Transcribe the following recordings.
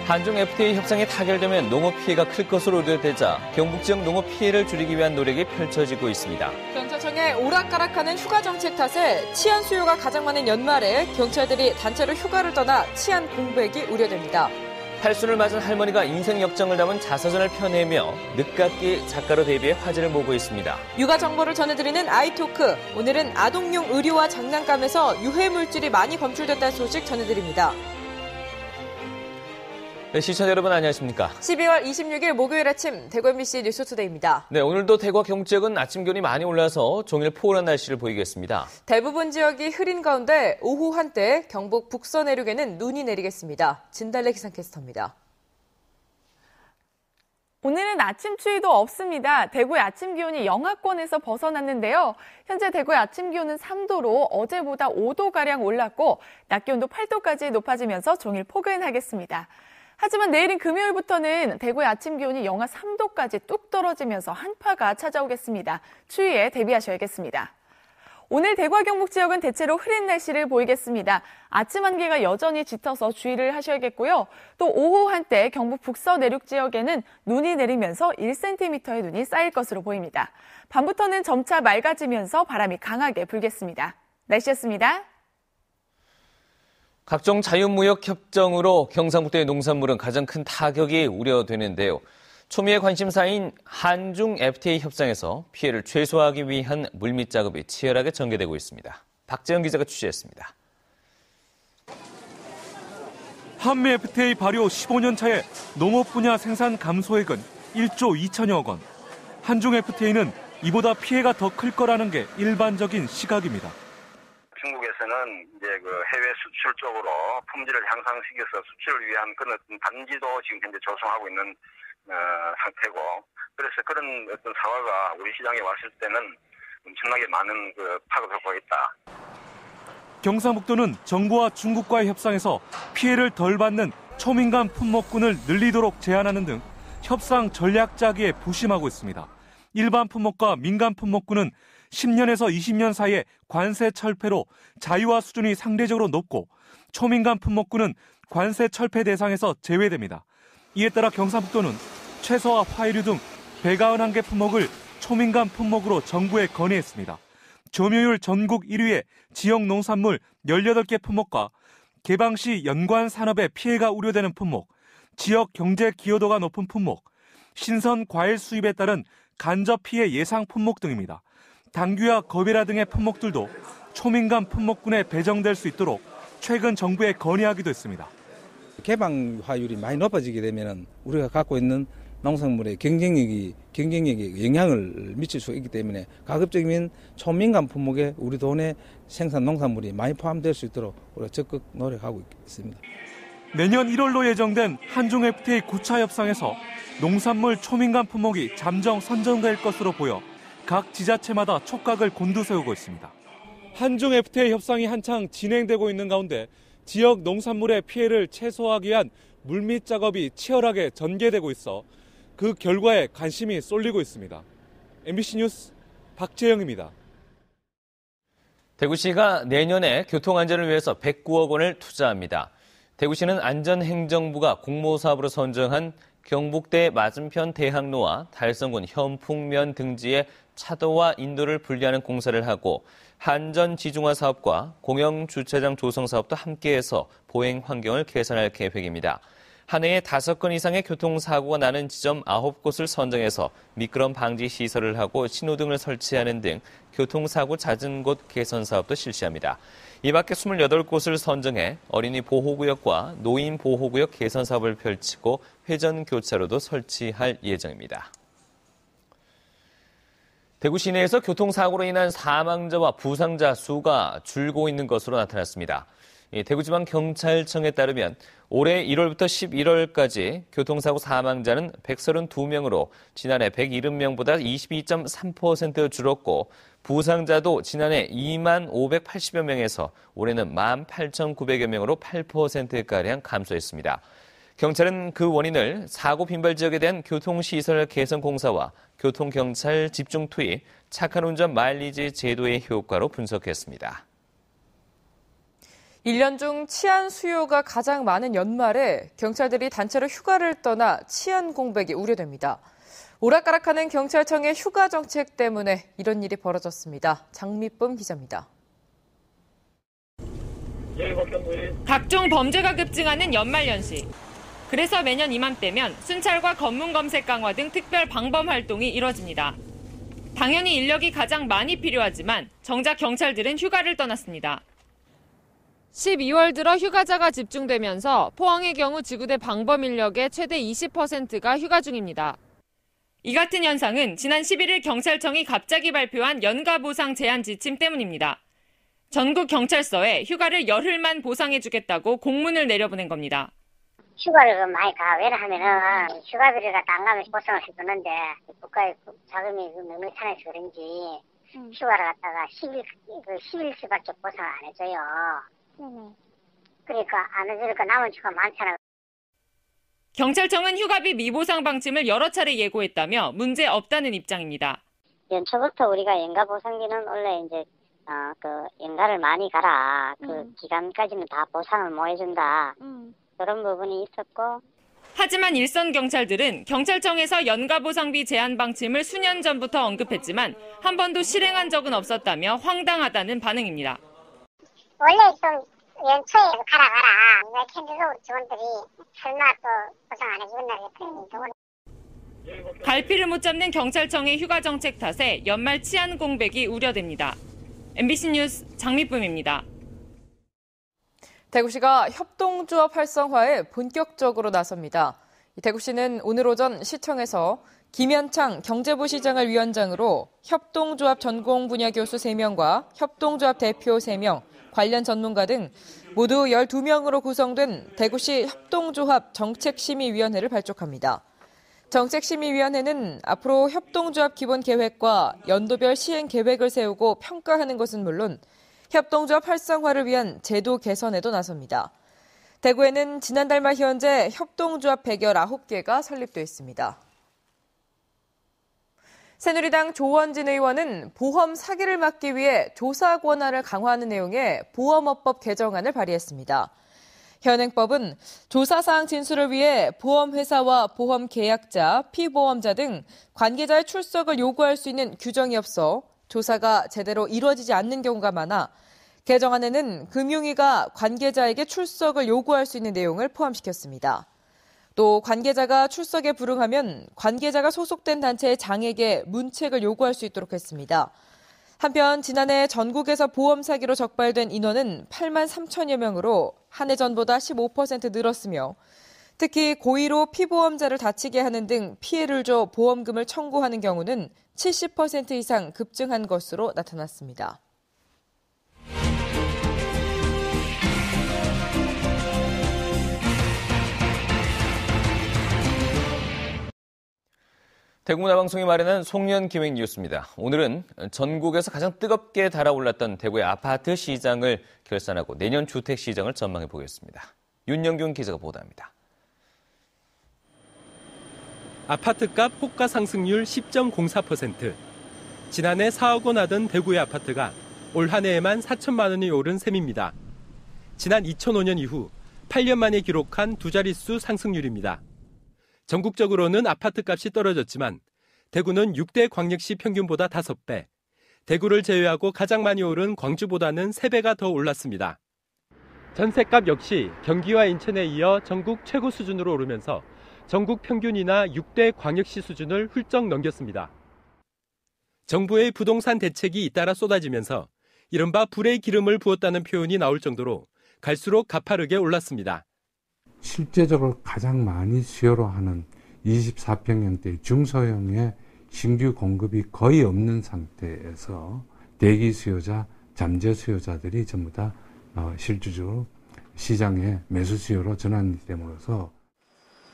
한중 FTA 협상이 타결되면 농업 피해가 클 것으로 우려되자 경북 지역 농업 피해를 줄이기 위한 노력이 펼쳐지고 있습니다. 경찰청의 오락가락하는 휴가 정책 탓에 치안 수요가 가장 많은 연말에 경찰들이 단체로 휴가를 떠나 치안 공백이 우려됩니다. 팔순을 맞은 할머니가 인생 역정을 담은 자서전을 펴내며 늦깎이 작가로 데뷔해 화제를 모으고 있습니다. 육아 정보를 전해드리는 아이토크. 오늘은 아동용 의류와 장난감에서 유해 물질이 많이 검출됐다는 소식 전해드립니다. 네, 시청자 여러분 안녕하십니까? 12월 26일 목요일 아침 대구 MBC 뉴스투데이입니다. 네, 오늘도 대구와 경북 지역은 아침 기온이 많이 올라서 종일 포근한 날씨를 보이겠습니다. 대부분 지역이 흐린 가운데 오후 한때 경북 북서 내륙에는 눈이 내리겠습니다. 진달래 기상캐스터입니다. 오늘은 아침 추위도 없습니다. 대구의 아침 기온이 영하권에서 벗어났는데요. 현재 대구의 아침 기온은 3도로 어제보다 5도가량 올랐고 낮 기온도 8도까지 높아지면서 종일 포근하겠습니다. 하지만 내일인 금요일부터는 대구의 아침 기온이 영하 3도까지 뚝 떨어지면서 한파가 찾아오겠습니다. 추위에 대비하셔야겠습니다. 오늘 대구와 경북 지역은 대체로 흐린 날씨를 보이겠습니다. 아침 한기가 여전히 짙어서 주의를 하셔야겠고요. 또 오후 한때 경북 북서 내륙 지역에는 눈이 내리면서 1cm의 눈이 쌓일 것으로 보입니다. 밤부터는 점차 맑아지면서 바람이 강하게 불겠습니다. 날씨였습니다. 각종 자유무역 협정으로 경상북도의 농산물은 가장 큰 타격이 우려되는데요. 초미의 관심사인 한중 FTA 협상에서 피해를 최소화하기 위한 물밑 작업이 치열하게 전개되고 있습니다. 박재영 기자가 취재했습니다. 한미 FTA 발효 15년 차에 농업 분야 생산 감소액은 1조 2천여억 원. 한중 FTA는 이보다 피해가 더 클 거라는 게 일반적인 시각입니다. 중국에서는 이제 해외 수출 쪽으로 품질을 향상시켜서 수출을 위한 그런 반지도 지금 현재 조성하고 있는 상태고, 그래서 그런 어떤 사과가 우리 시장에 왔을 때는 엄청나게 많은 파급을 보고 있다. 경상북도는 정부와 중국과의 협상에서 피해를 덜 받는 초민간 품목군을 늘리도록 제한하는 등 협상 전략 짜기에 부심하고 있습니다. 일반 품목과 민간 품목군은 10년에서 20년 사이에 관세 철폐로 자유화 수준이 상대적으로 높고 초민간 품목군은 관세 철폐 대상에서 제외됩니다. 이에 따라 경상북도는 채소와 화이류 등 191개 품목을 초민간 품목으로 정부에 건의했습니다. 점유율 전국 1위의 지역 농산물 18개 품목과 개방 시 연관 산업에 피해가 우려되는 품목, 지역 경제 기여도가 높은 품목, 신선 과일 수입에 따른 간접 피해 예상 품목 등입니다. 당귀와 거베라 등의 품목들도 초민간 품목군에 배정될 수 있도록 최근 정부에 건의하기도 했습니다. 개방화율이 많이 높아지게 되면 우리가 갖고 있는 농산물의 경쟁력에 영향을 미칠 수 있기 때문에 가급적이면 초민간 품목에 우리 돈의 생산 농산물이 많이 포함될 수 있도록 우리가 적극 노력하고 있습니다. 내년 1월로 예정된 한중 FTA 9차 협상에서 농산물 초민간 품목이 잠정 선정될 것으로 보여 각 지자체마다 촉각을 곤두세우고 있습니다. 한중 FTA 협상이 한창 진행되고 있는 가운데 지역 농산물의 피해를 최소화하기 위한 물밑 작업이 치열하게 전개되고 있어 그 결과에 관심이 쏠리고 있습니다. MBC 뉴스 박재영입니다. 대구시가 내년에 교통안전을 위해서 109억 원을 투자합니다. 대구시는 안전행정부가 공모사업으로 선정한 경북대 맞은편 대학로와 달성군 현풍면 등지의 차도와 인도를 분리하는 공사를 하고 한전지중화 사업과 공영주차장 조성 사업도 함께해서 보행 환경을 개선할 계획입니다. 한 해에 5건 이상의 교통사고가 나는 지점 9곳을 선정해서 미끄럼 방지 시설을 하고 신호등을 설치하는 등 교통사고 잦은 곳 개선 사업도 실시합니다. 이 밖에 28곳을 선정해 어린이 보호구역과 노인 보호구역 개선 사업을 펼치고 회전 교차로도 설치할 예정입니다. 대구 시내에서 교통사고로 인한 사망자와 부상자 수가 줄고 있는 것으로 나타났습니다. 대구지방경찰청에 따르면 올해 1월부터 11월까지 교통사고 사망자는 132명으로 지난해 170명보다 22.3% 줄었고 부상자도 지난해 2만 580여 명에서 올해는 18,900여 명으로 8%가량 감소했습니다. 경찰은 그 원인을 사고 빈발 지역에 대한 교통시설 개선 공사와 교통경찰 집중 투입, 착한 운전 마일리지 제도의 효과로 분석했습니다. 1년 중 치안 수요가 가장 많은 연말에 경찰들이 단체로 휴가를 떠나 치안 공백이 우려됩니다. 오락가락하는 경찰청의 휴가 정책 때문에 이런 일이 벌어졌습니다. 장미쁨 기자입니다. 각종 범죄가 급증하는 연말연시. 그래서 매년 이맘때면 순찰과 검문 검색 강화 등 특별 방범 활동이 이뤄집니다. 당연히 인력이 가장 많이 필요하지만 정작 경찰들은 휴가를 떠났습니다. 12월 들어 휴가자가 집중되면서 포항의 경우 지구대 방범 인력의 최대 20%가 휴가 중입니다. 이 같은 현상은 지난 11일 경찰청이 갑자기 발표한 연가 보상 제한 지침 때문입니다. 전국 경찰서에 휴가를 열흘만 보상해주겠다고 공문을 내려보낸 겁니다. 휴가를 많이 가. 왜냐하면은 휴가비를 갖다 안 가면 보상을 해주는데 국가의 자금이 넉넉치 않아서 그런지 휴가를 갖다가 10일씩밖에 보상을 안 해줘요. 그러니까 안 해주니까 남은 휴가 많잖아요. 경찰청은 휴가비 미보상 방침을 여러 차례 예고했다며 문제 없다는 입장입니다. 연초부터 우리가 연가 보상비는 원래 이제 연가를 많이 가라. 그 기간까지는 다 보상을 못 해준다. 그런 부분이 있었고. 하지만 일선 경찰들은 경찰청에서 연가 보상비 제한 방침을 수년 전부터 언급했지만 한 번도 실행한 적은 없었다며 황당하다는 반응입니다. 원래 좀 연초에 가라. 왜 캔디도 직원들이 설마 또 보상 안 해주겠나. 갈피를 못 잡는 경찰청의 휴가 정책 탓에 연말 치안 공백이 우려됩니다. MBC 뉴스 장미쁨입니다. 대구시가 협동조합 활성화에 본격적으로 나섭니다. 대구시는 오늘 오전 시청에서 김현창 경제부 시장을 위원장으로 협동조합 전공 분야 교수 3명과 협동조합 대표 3명, 관련 전문가 등 모두 12명으로 구성된 대구시 협동조합 정책심의위원회를 발족합니다. 정책심의위원회는 앞으로 협동조합 기본 계획과 연도별 시행 계획을 세우고 평가하는 것은 물론 협동조합 활성화를 위한 제도 개선에도 나섭니다. 대구에는 지난달 말 현재 협동조합 119개가 설립돼 있습니다. 새누리당 조원진 의원은 보험 사기를 막기 위해 조사 권한을 강화하는 내용의 보험업법 개정안을 발의했습니다. 현행법은 조사사항 진술을 위해 보험회사와 보험계약자, 피보험자 등 관계자의 출석을 요구할 수 있는 규정이 없어 조사가 제대로 이루어지지 않는 경우가 많아 개정안에는 금융위가 관계자에게 출석을 요구할 수 있는 내용을 포함시켰습니다. 또 관계자가 출석에 불응하면 관계자가 소속된 단체의 장에게 문책을 요구할 수 있도록 했습니다. 한편 지난해 전국에서 보험 사기로 적발된 인원은 8만 3천여 명으로 한 해 전보다 15% 늘었으며 특히 고의로 피보험자를 다치게 하는 등 피해를 줘 보험금을 청구하는 경우는 70% 이상 급증한 것으로 나타났습니다. 대구문화방송이 마련한 송년 기획 뉴스입니다. 오늘은 전국에서 가장 뜨겁게 달아올랐던 대구의 아파트 시장을 결산하고 내년 주택 시장을 전망해 보겠습니다. 윤영균 기자가 보도합니다. 아파트값 호가 상승률 10.04%. 지난해 4억 원 하던 대구의 아파트가 올 한 해에만 4천만 원이 오른 셈입니다. 지난 2005년 이후 8년 만에 기록한 두 자릿수 상승률입니다. 전국적으로는 아파트값이 떨어졌지만 대구는 6대 광역시 평균보다 5배, 대구를 제외하고 가장 많이 오른 광주보다는 3배가 더 올랐습니다. 전셋값 역시 경기와 인천에 이어 전국 최고 수준으로 오르면서 전국 평균이나 6대 광역시 수준을 훌쩍 넘겼습니다. 정부의 부동산 대책이 잇따라 쏟아지면서 이른바 불의 기름을 부었다는 표현이 나올 정도로 갈수록 가파르게 올랐습니다. 실제적으로 가장 많이 수요로 하는 24평형대 중소형의 신규 공급이 거의 없는 상태에서 대기 수요자, 잠재 수요자들이 전부 다 실질적으로 시장의 매수 수요로 전환됨으로써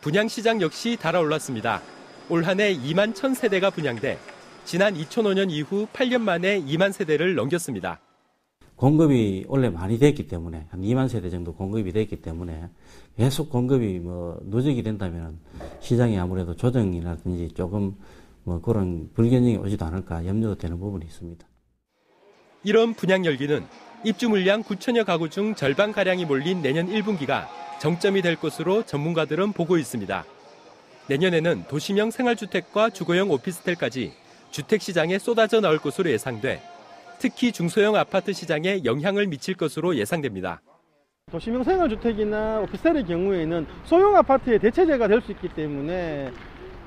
분양시장 역시 달아올랐습니다. 올 한 해 2만 1,000세대가 분양돼 지난 2005년 이후 8년 만에 2만 세대를 넘겼습니다. 공급이 원래 많이 됐기 때문에 한 2만 세대 정도 공급이 됐기 때문에 계속 공급이 누적이 된다면 시장이 아무래도 조정이라든지 조금 그런 불균형이 오지도 않을까 염려되는 부분이 있습니다. 이런 분양 열기는 입주 물량 9천여 가구 중 절반가량이 몰린 내년 1분기가 정점이 될 것으로 전문가들은 보고 있습니다. 내년에는 도시명 생활주택과 주거용 오피스텔까지 주택시장에 쏟아져 나올 것으로 예상돼 특히 중소형 아파트 시장에 영향을 미칠 것으로 예상됩니다. 도시명 생활주택이나 오피스텔의 경우에는 소형 아파트의 대체제가 될 수 있기 때문에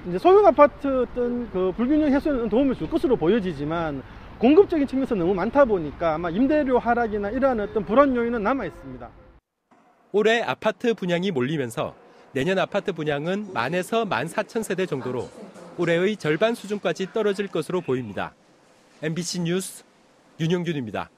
이제 소형 아파트 어떤 그 불균형 해소에는 도움을 줄 것으로 보여지지만 공급적인 측면에서 너무 많다 보니까 아마 임대료 하락이나 이러한 어떤 불안 요인은 남아 있습니다. 올해 아파트 분양이 몰리면서 내년 아파트 분양은 10,000에서 14,000세대 정도로 올해의 절반 수준까지 떨어질 것으로 보입니다. MBC 뉴스 윤영균입니다.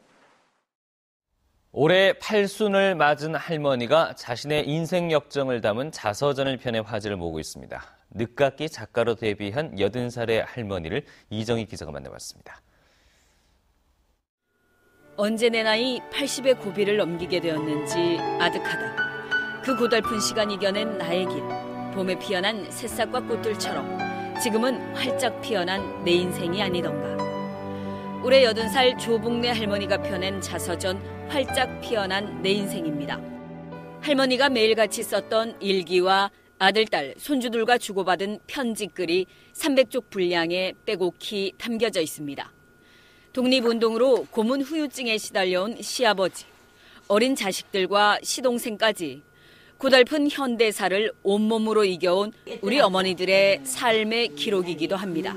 올해 팔순을 맞은 할머니가 자신의 인생 역정을 담은 자서전을 펴내 화제를 모으고 있습니다. 늦깎이 작가로 데뷔한 80살의 할머니를 이정희 기자가 만나봤습니다. 언제 내 나이 80의 고비를 넘기게 되었는지 아득하다. 그 고달픈 시간 이겨낸 나의 길. 봄에 피어난 새싹과 꽃들처럼 지금은 활짝 피어난 내 인생이 아니던가. 올해 80살 조복래 할머니가 펴낸 자서전 활짝 피어난 내 인생입니다. 할머니가 매일같이 썼던 일기와 아들, 딸, 손주들과 주고받은 편지글이 300쪽 분량에 빼곡히 담겨져 있습니다. 독립운동으로 고문 후유증에 시달려온 시아버지, 어린 자식들과 시동생까지 고달픈 현대사를 온몸으로 이겨온 우리 어머니들의 삶의 기록이기도 합니다.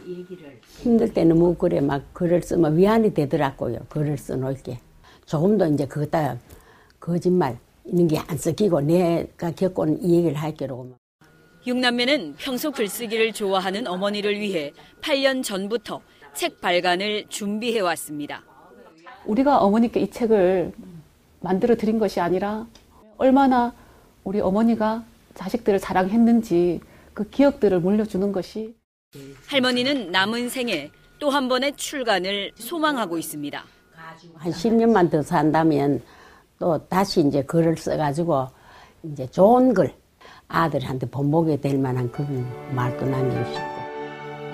힘들 때 너무 그래 막 글을 쓰면 위안이 되더라고요. 글을 써놓을게. 조금 더 이제 그것다 거짓말 이런 게 안 섞이고 내가 겪고는 이 얘기를 할게로. 6남매는 평소 글쓰기를 좋아하는 어머니를 위해 8년 전부터 책 발간을 준비해왔습니다. 우리가 어머니께 이 책을 만들어 드린 것이 아니라 얼마나 우리 어머니가 자식들을 사랑했는지 그 기억들을 물려주는 것이. 할머니는 남은 생에 또 한 번의 출간을 소망하고 있습니다. 한 10년만 더 산다면 또 다시 이제 글을 써가지고 이제 좋은 글 아들한테 본보게 될 만한 그런 말도 남기고 싶고.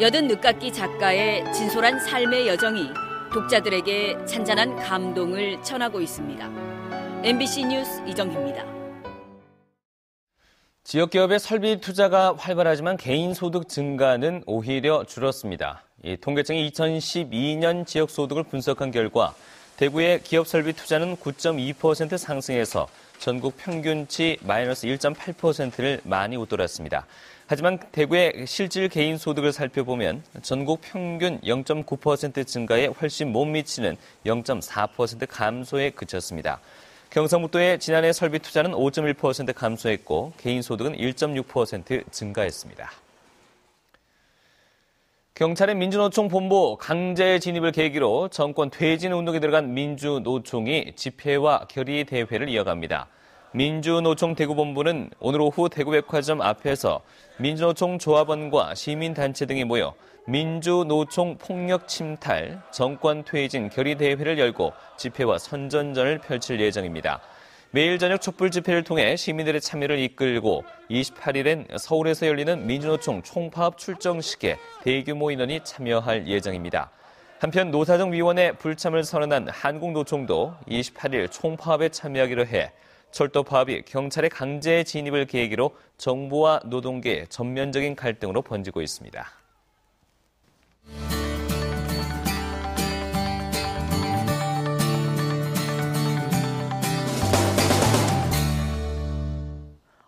여든 늦깎이 작가의 진솔한 삶의 여정이 독자들에게 잔잔한 감동을 전하고 있습니다. MBC 뉴스 이정희입니다. 지역기업의 설비 투자가 활발하지만 개인 소득 증가는 오히려 줄었습니다. 이 통계청이 2012년 지역 소득을 분석한 결과 대구의 기업 설비 투자는 9.2% 상승해서 전국 평균치 마이너스 1.8%를 많이 웃돌았습니다. 하지만 대구의 실질 개인 소득을 살펴보면 전국 평균 0.9% 증가에 훨씬 못 미치는 0.4% 감소에 그쳤습니다. 경상북도의 지난해 설비 투자는 5.1% 감소했고 개인 소득은 1.6% 증가했습니다. 경찰의 민주노총 본부 강제 진입을 계기로 정권 퇴진 운동에 들어간 민주노총이 집회와 결의 대회를 이어갑니다. 민주노총 대구본부는 오늘 오후 대구백화점 앞에서 민주노총 조합원과 시민단체 등이 모여 민주노총 폭력 침탈, 정권 퇴진 결의 대회를 열고 집회와 선전전을 펼칠 예정입니다. 매일 저녁 촛불 집회를 통해 시민들의 참여를 이끌고 28일엔 서울에서 열리는 민주노총 총파업 출정식에 대규모 인원이 참여할 예정입니다. 한편 노사정 위원회 불참을 선언한 한국노총도 28일 총파업에 참여하기로 해 철도 파업이 경찰의 강제 진입을 계기로 정부와 노동계의 전면적인 갈등으로 번지고 있습니다.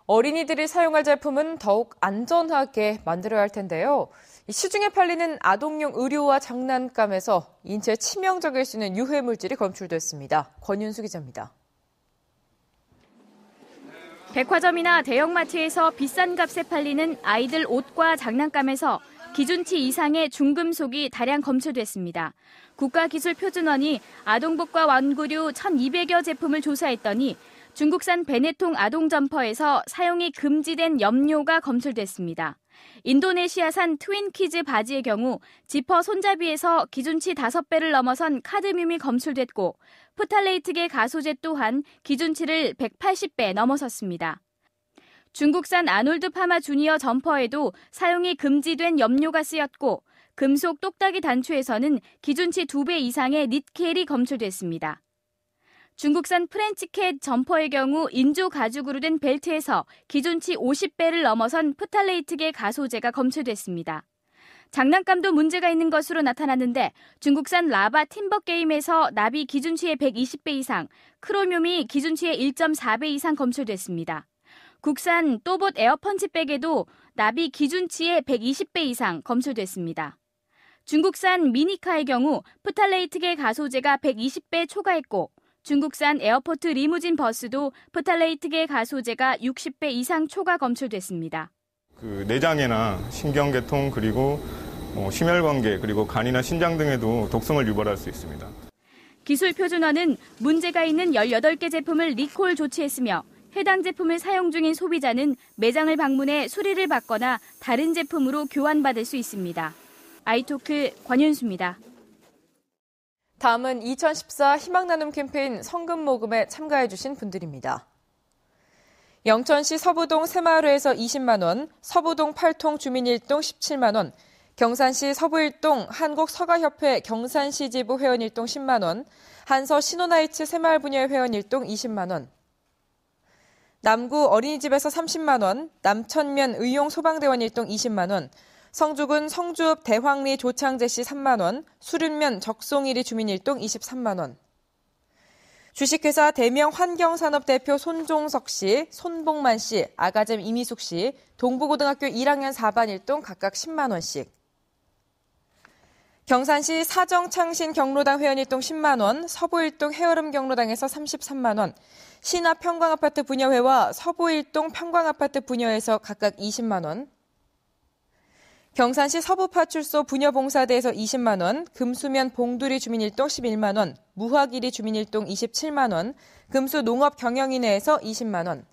어린이들이 사용할 제품은 더욱 안전하게 만들어야 할 텐데요. 시중에 팔리는 아동용 의류와 장난감에서 인체에 치명적일 수 있는 유해 물질이 검출됐습니다. 권윤수 기자입니다. 백화점이나 대형마트에서 비싼 값에 팔리는 아이들 옷과 장난감에서 기준치 이상의 중금속이 다량 검출됐습니다. 국가기술표준원이 아동복과 완구류 1,200여 제품을 조사했더니 중국산 베네통 아동 점퍼에서 사용이 금지된 염료가 검출됐습니다. 인도네시아산 트윈키즈 바지의 경우 지퍼 손잡이에서 기준치 5배를 넘어선 카드뮴이 검출됐고 프탈레이트계 가소제 또한 기준치를 180배 넘어섰습니다. 중국산 아놀드 파마 주니어 점퍼에도 사용이 금지된 염료가 쓰였고 금속 똑딱이 단추에서는 기준치 2배 이상의 니켈이 검출됐습니다. 중국산 프렌치캣 점퍼의 경우 인조 가죽으로 된 벨트에서 기준치 50배를 넘어선 프탈레이트계 가소제가 검출됐습니다. 장난감도 문제가 있는 것으로 나타났는데 중국산 라바 팀버 게임에서 납이 기준치의 120배 이상, 크로뇽이 기준치의 1.4배 이상 검출됐습니다. 국산 또봇 에어펀치백에도 납이 기준치의 120배 이상 검출됐습니다. 중국산 미니카의 경우 프탈레이트계 가소제가 120배 초과했고 중국산 에어포트 리무진 버스도 프탈레이트계 가소제가 60배 이상 초과 검출됐습니다. 내장에나 신경계통 그리고 심혈관계 그리고 간이나 신장 등에도 독성을 유발할 수 있습니다. 기술표준원은 문제가 있는 18개 제품을 리콜 조치했으며 해당 제품을 사용 중인 소비자는 매장을 방문해 수리를 받거나 다른 제품으로 교환받을 수 있습니다. 아이토크 권윤수입니다. 다음은 2014 희망나눔 캠페인 성금 모금에 참가해주신 분들입니다. 영천시 서부동 새마을회에서 20만 원, 서부동 8통 주민 1동 17만 원, 경산시 서부 1동 한국서가협회 경산시 지부 회원 1동 10만 원, 한서 신혼하이츠 새마을 분야회 회원 1동 20만 원, 남구 어린이집에서 30만 원, 남천면 의용 소방대원 1동 20만 원, 성주군 성주읍 대황리 조창재씨 3만 원, 수륜면 적송일이 주민 1동 23만 원. 주식회사 대명 환경산업 대표 손종석 씨, 손봉만 씨, 아가잼 이미숙 씨, 동부고등학교 1학년 4반 1동 각각 10만 원씩. 경산시 사정창신 경로당 회원 1동 10만 원, 서부 1동 해얼음 경로당에서 33만 원, 신합 평광아파트 분여회와 서부 1동 평광아파트 분여회에서 각각 20만 원, 경산시 서부파출소 분여봉사대에서 20만 원, 금수면 봉두리 주민 1동 11만 원, 무화기리 주민 1동 27만 원, 금수 농업경영인회에서 20만 원,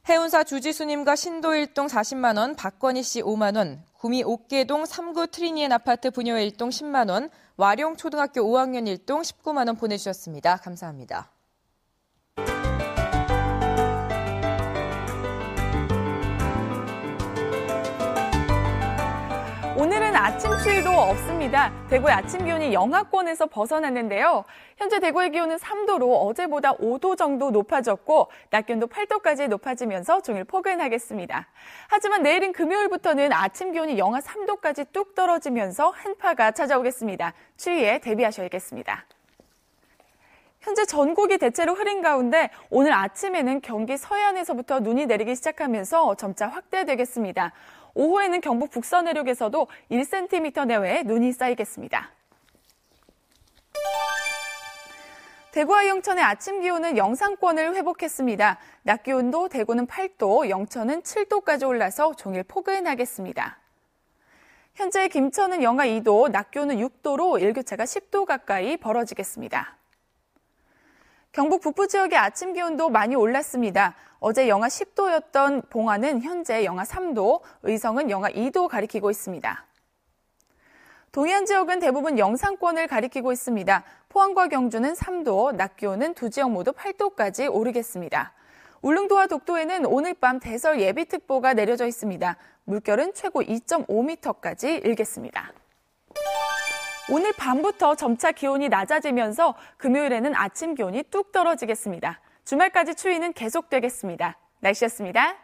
해운사 주지수님과 신도 1동 40만 원, 박건희 씨 5만 원, 구미 옥계동 3구 트리니엔 아파트 분여회 1동 10만 원, 와룡초등학교 5학년 1동 19만 원 보내주셨습니다. 감사합니다. 오늘은 아침 추위도 없습니다. 대구의 아침 기온이 영하권에서 벗어났는데요. 현재 대구의 기온은 3도로 어제보다 5도 정도 높아졌고 낮 기온도 8도까지 높아지면서 종일 포근하겠습니다. 하지만 내일인 금요일부터는 아침 기온이 영하 3도까지 뚝 떨어지면서 한파가 찾아오겠습니다. 추위에 대비하셔야겠습니다. 현재 전국이 대체로 흐린 가운데 오늘 아침에는 경기 서해안에서부터 눈이 내리기 시작하면서 점차 확대되겠습니다. 오후에는 경북 북서 내륙에서도 1cm 내외의 눈이 쌓이겠습니다. 대구와 영천의 아침 기온은 영상권을 회복했습니다. 낮 기온도 대구는 8도, 영천은 7도까지 올라서 종일 포근하겠습니다. 현재 김천은 영하 2도, 낮 기온은 6도로 일교차가 10도 가까이 벌어지겠습니다. 경북 북부 지역의 아침 기온도 많이 올랐습니다. 어제 영하 10도였던 봉화는 현재 영하 3도, 의성은 영하 2도 가리키고 있습니다. 동해안 지역은 대부분 영상권을 가리키고 있습니다. 포항과 경주는 3도, 낮 기온은 두 지역 모두 8도까지 오르겠습니다. 울릉도와 독도에는 오늘 밤 대설 예비특보가 내려져 있습니다. 물결은 최고 2.5m까지 일겠습니다. 오늘 밤부터 점차 기온이 낮아지면서 금요일에는 아침 기온이 뚝 떨어지겠습니다. 주말까지 추위는 계속되겠습니다. 날씨였습니다.